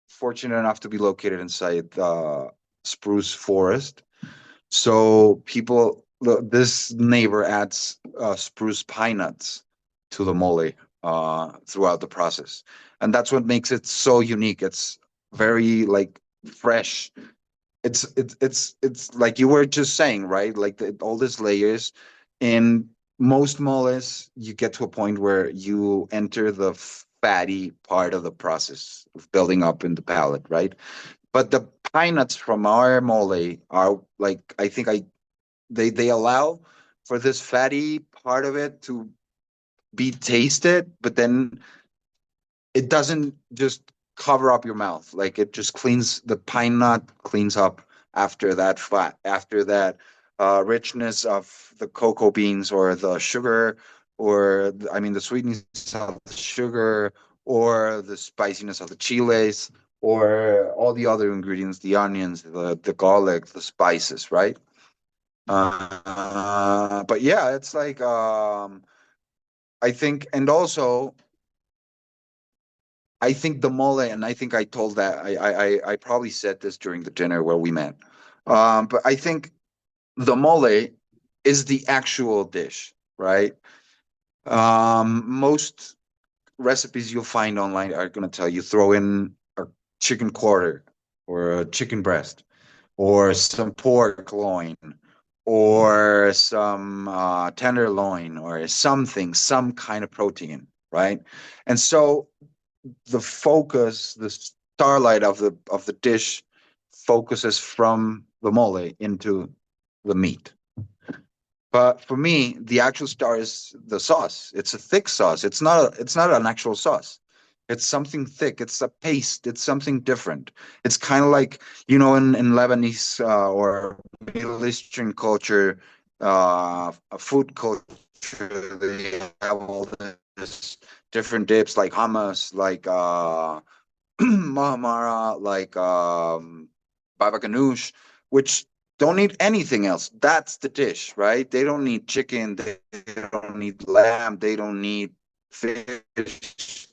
fortunate enough to be located inside spruce forest. So this neighbor adds spruce pine nuts to the mole throughout the process. And that's what makes it so unique. It's very like fresh. It's like you were just saying, right? Like all these layers. In most moles, you get to a point where you enter the fatty part of the process of building up in the palate, right? But the pine nuts from our mole are like I think I they allow for this fatty part of it to be tasted, but then it doesn't just cover up your mouth. Like it just cleans the pine nut cleans up after that fat, after that richness of the cocoa beans or the sugar, or I mean the sweetness of the sugar, or the spiciness of the chiles, or all the other ingredients, the onions, the garlic, the spices, right? But yeah, it's like I think, and also I think the mole, and I think I told that I probably said this during the dinner where we met. But I think the mole is the actual dish, right? Most recipes you'll find online are going to tell you throw in a chicken quarter or a chicken breast or some pork loin or some tenderloin or something, some kind of protein, right? And so the starlight of the dish focuses from the mole into the meat. But for me, the actual star is the sauce. It's a thick sauce. It's not an actual sauce. It's something thick. It's a paste. It's something different. It's kind of like, in Lebanese or Middle Eastern culture, a food culture, they have all this different dips like hummus, like mahamara, like baba ganoush, which don't need anything else. That's the dish, right? They don't need chicken, they don't need lamb, they don't need fish.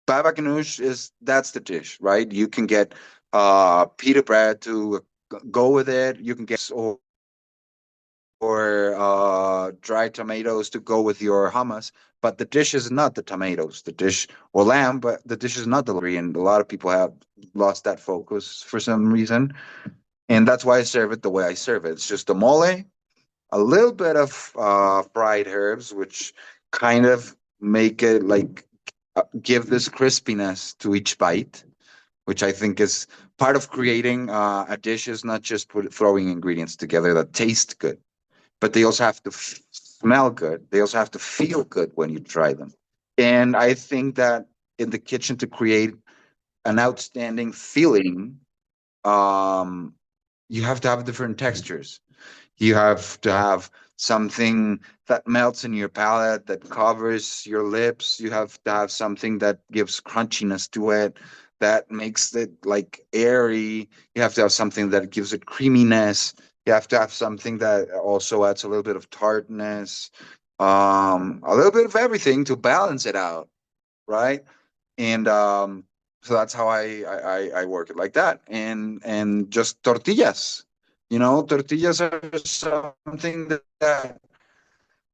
Baba ganoush is that's the dish, right? You can get pita bread to go with it. You can get or dried tomatoes to go with your hummus. But the dish is not the tomatoes, the dish or lamb, but the dish is not the and a lot of people have lost that focus for some reason. And that's why I serve it the way I serve it. It's just a mole, a little bit of fried herbs, which kind of make it like give this crispiness to each bite, which I think is part of creating a dish is not just throwing ingredients together that taste good, but they also have to smell good. They also have to feel good when you try them. And I think that in the kitchen to create an outstanding feeling, um, you have to have different textures. You have to have something that melts in your palate, that covers your lips. You have to have something that gives crunchiness to it, that makes it like airy. You have to have something that gives it creaminess. You have to have something that also adds a little bit of tartness, a little bit of everything to balance it out, right? And so that's how I work it like that. And just tortillas, tortillas are something that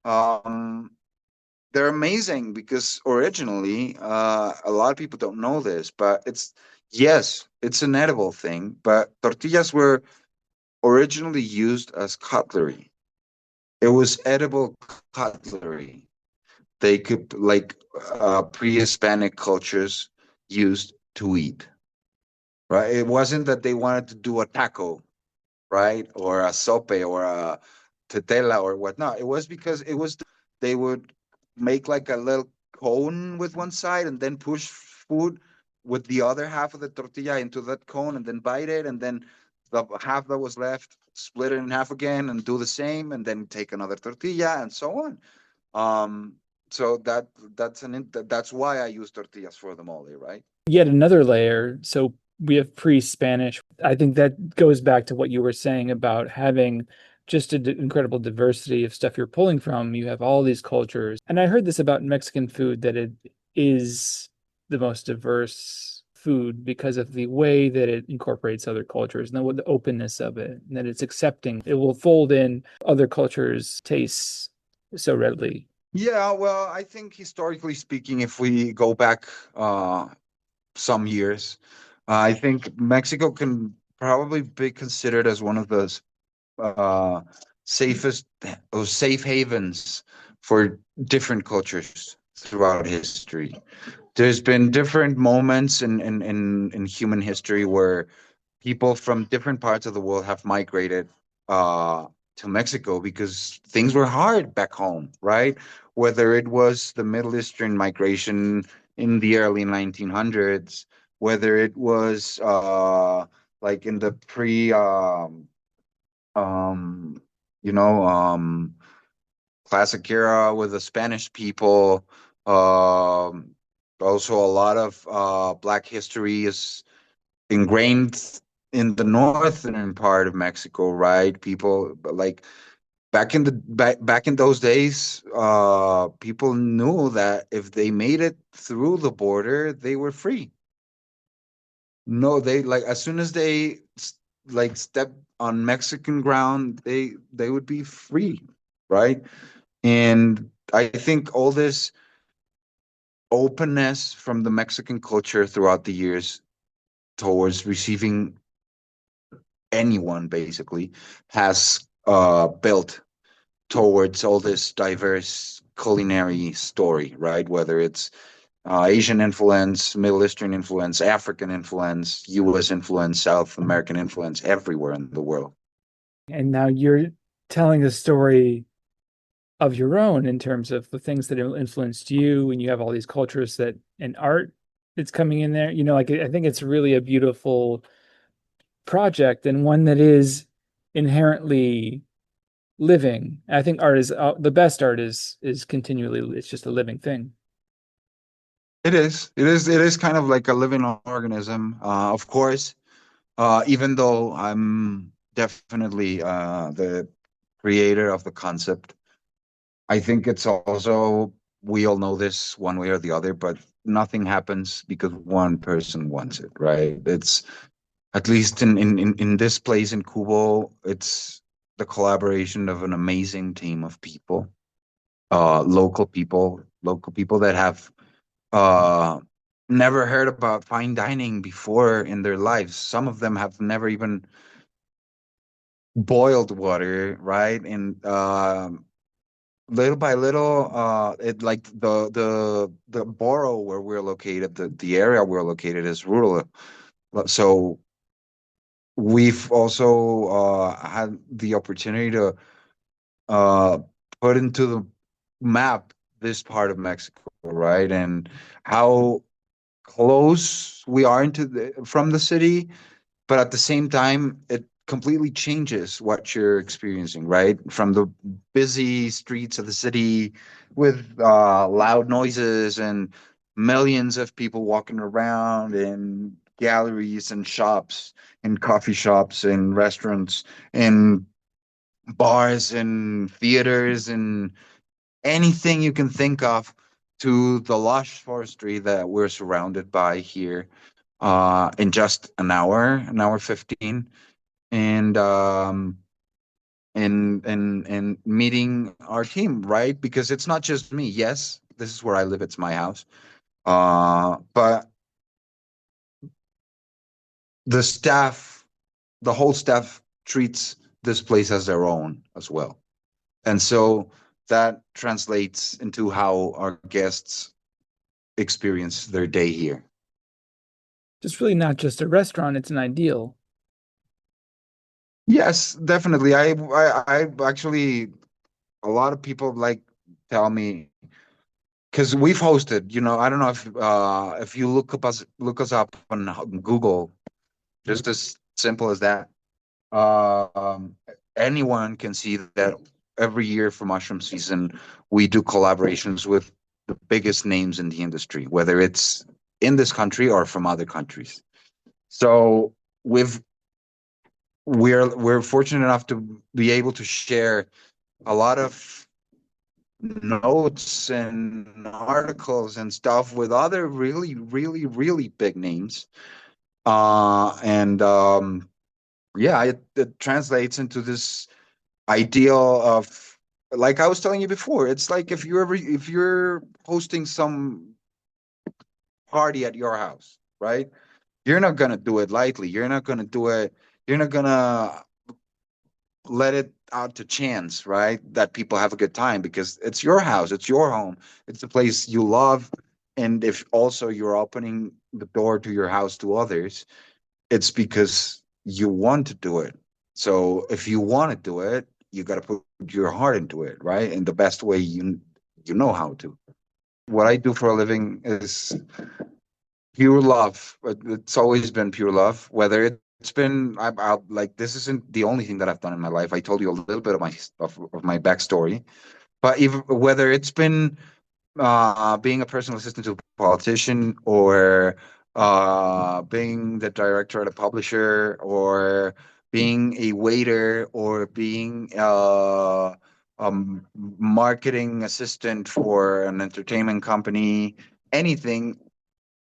um they're amazing because originally, a lot of people don't know this, but yes, it's an edible thing, but tortillas were originally used as cutlery. It was edible cutlery. They could, like, pre-Hispanic cultures used to eat, right? It wasn't that they wanted to do a taco, right? Or a sope or a tetela or whatnot. It was because they would make like a little cone with one side and then push food with the other half of the tortilla into that cone and then bite it, and then the half that was left split it in half again and do the same, and then take another tortilla and so on. Um, so that's why I use tortillas for the mole, right? Yet another layer. So we have pre-Spanish. I think that goes back to what you were saying about having just an incredible diversity of stuff you're pulling from. You have all these cultures. And I heard this about Mexican food, that it is the most diverse food because of the way that it incorporates other cultures and the openness of it, and that it's accepting. It will fold in other cultures' tastes so readily. Yeah, well, I think historically speaking, if we go back some years, I think Mexico can probably be considered as one of the uh, safest or safe havens for different cultures throughout history. There's been different moments in human history where people from different parts of the world have migrated uh, to Mexico because things were hard back home, right? Whether it was the Middle Eastern migration in the early 1900s, whether it was like in the pre, um, you know, classic era with the Spanish people. Um, Also, a lot of Black history is ingrained in the northern part of Mexico, right? People like back in those days, people knew that if they made it through the border, they were free. No, they like as soon as like stepped on Mexican ground, they would be free, right? And I think all this openness from the Mexican culture throughout the years towards receiving anyone basically has built towards all this diverse culinary story, right? Whether it's Asian influence, Middle Eastern influence, African influence, US influence, South American influence, everywhere in the world. And now you're telling the story of your own in terms of the things that influenced you, and you have all these cultures that and art that's coming in there. Like, I think it's really a beautiful project, and one that is inherently living. I think art is the best art is continually, it's just a living thing. It is. It is. It is kind of like a living organism. Of course, even though I'm definitely the creator of the concept, I think it's also, we all know this one way or the other, but nothing happens because one person wants it, right? It's at least in this place in Cubo, it's the collaboration of an amazing team of people, local people that have uh, never heard about fine dining before in their lives. Some of them have never even boiled water, right? And little by little, it like the borough where we're located, the area we're located is rural. So we've also had the opportunity to uh, put into the map this part of Mexico, right? And how close we are from the city, but at the same time, it completely changes what you're experiencing, right? From the busy streets of the city with loud noises and millions of people walking around in galleries and shops, in coffee shops, in restaurants, in bars and theaters and anything you can think of, to the lush forestry that we're surrounded by here in just an hour 15. And and meeting our team, right? Because it's not just me. Yes, this is where I live, it's my house. But the staff, the whole staff treats this place as their own as well. And so that translates into how our guests experience their day here. It's really not just a restaurant, it's an ideal. Yes, definitely. I actually, a lot of people like tell me, because we've hosted, I don't know if you look us up on Google, just as simple as that. Um, Anyone can see that every year for mushroom season, we do collaborations with the biggest names in the industry, whether it's in this country or from other countries. So we've we're fortunate enough to be able to share a lot of notes and articles and stuff with other really, really, really big names. And Yeah, it translates into this ideal of, like I was telling you before, it's like if you're hosting some party at your house, right? You're not gonna do it lightly. You're not gonna let it out to chance, right? That people have a good time, because it's your house, it's your home, it's the place you love. And if also you're opening the door to your house to others, it's because you want to do it. So if you want to do it, you got to put your heart into it, right? In the best way you know how to. What I do for a living is pure love. It's always been pure love. Whether it's been, like, this isn't the only thing that I've done in my life. I told you a little bit of my backstory, but even whether it's been being a personal assistant to a politician, or being the director at a publisher, or being a waiter, or being a marketing assistant for an entertainment company, anything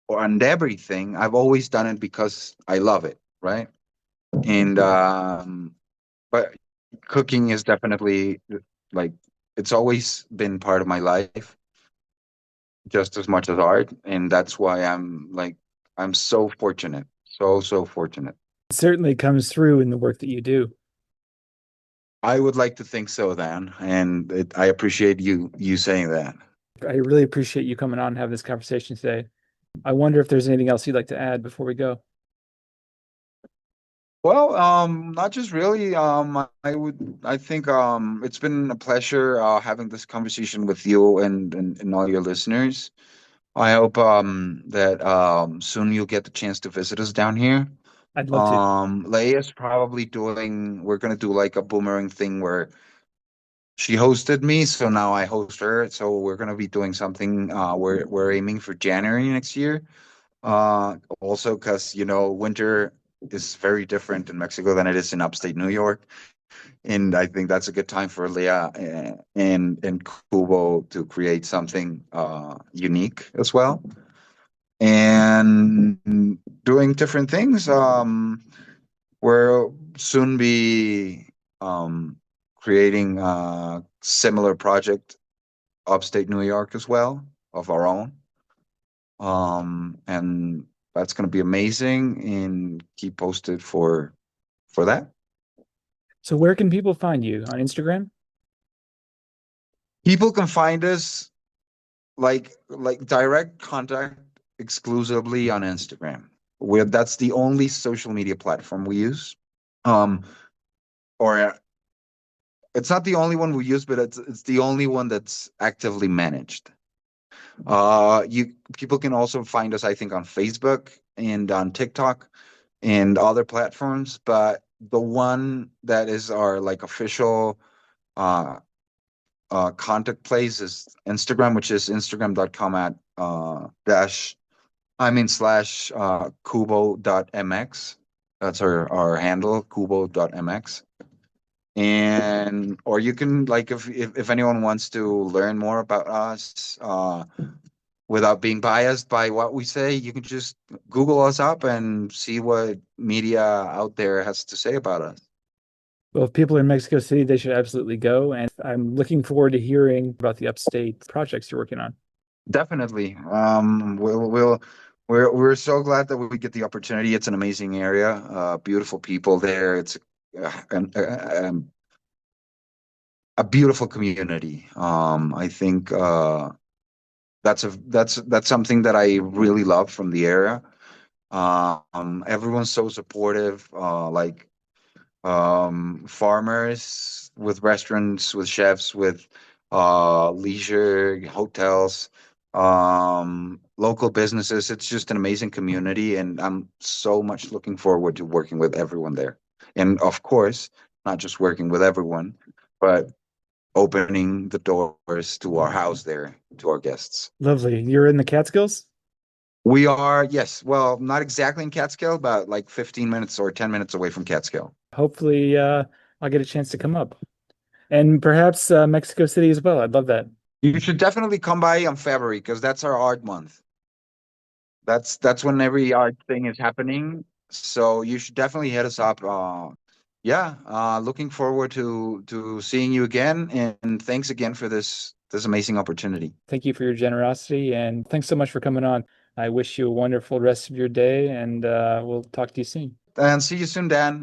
and everything, I've always done it because I love it, right? And but cooking is definitely, like, it's always been part of my life just as much as art, and that's why I'm so fortunate, so fortunate. It certainly comes through in the work that you do. I would like to think so, then, and I appreciate you saying that. I really appreciate you coming on and having this conversation today. I wonder if there's anything else you'd like to add before we go. Well, not just really. I think it's been a pleasure having this conversation with you and all your listeners. I hope that soon you'll get the chance to visit us down here. I'd love to. Leia's probably doing, we're gonna do like a boomerang thing where she hosted me, so now I host her. So we're gonna be doing something. We're aiming for January next year. Also, because winter is very different in Mexico than it is in upstate New York, and I think that's a good time for Leah and Cubo to create something unique as well, and doing different things. We'll soon be creating a similar project upstate New York as well, of our own. And that's going to be amazing, and keep posted for that. So where can people find you? On Instagram? People can find us, like direct contact, exclusively on Instagram. That's the only social media platform we use. Um, or It's not the only one we use, but it's the only one that's actively managed. You People can also find us, I think, on Facebook and on TikTok and other platforms, but the one that is our, like, official uh contact place is Instagram, which is instagram.com at dash I mean slash Cubo.mx. That's our handle, Cubo.mx. And or you can like if anyone wants to learn more about us, without being biased by what we say, you can just Google us up and see what media out there has to say about us. Well, if people are in Mexico City, they should absolutely go. And I'm looking forward to hearing about the upstate projects you're working on. Definitely. We're so glad that we get the opportunity. It's an amazing area, beautiful people there. It's a beautiful community. I think that's something that I really love from the area. Everyone's so supportive. Farmers with restaurants, with chefs, with leisure hotels, local businesses. It's just an amazing community, and I'm so much looking forward to working with everyone there. And of course, not just working with everyone, but opening the doors to our house there to our guests. Lovely. You're in the Catskills? We are, yes, well, not exactly in Catskill, but like 15 minutes or 10 minutes away from Catskill. Hopefully, I'll get a chance to come up. And perhaps Mexico City as well. I'd love that. You should definitely come by on February because that's our art month. That's when every art thing is happening. So you should definitely hit us up. Yeah, looking forward to seeing you again, and thanks again for this amazing opportunity. Thank you for your generosity and thanks so much for coming on. I wish you a wonderful rest of your day and we'll talk to you soon. And see you soon, Dan.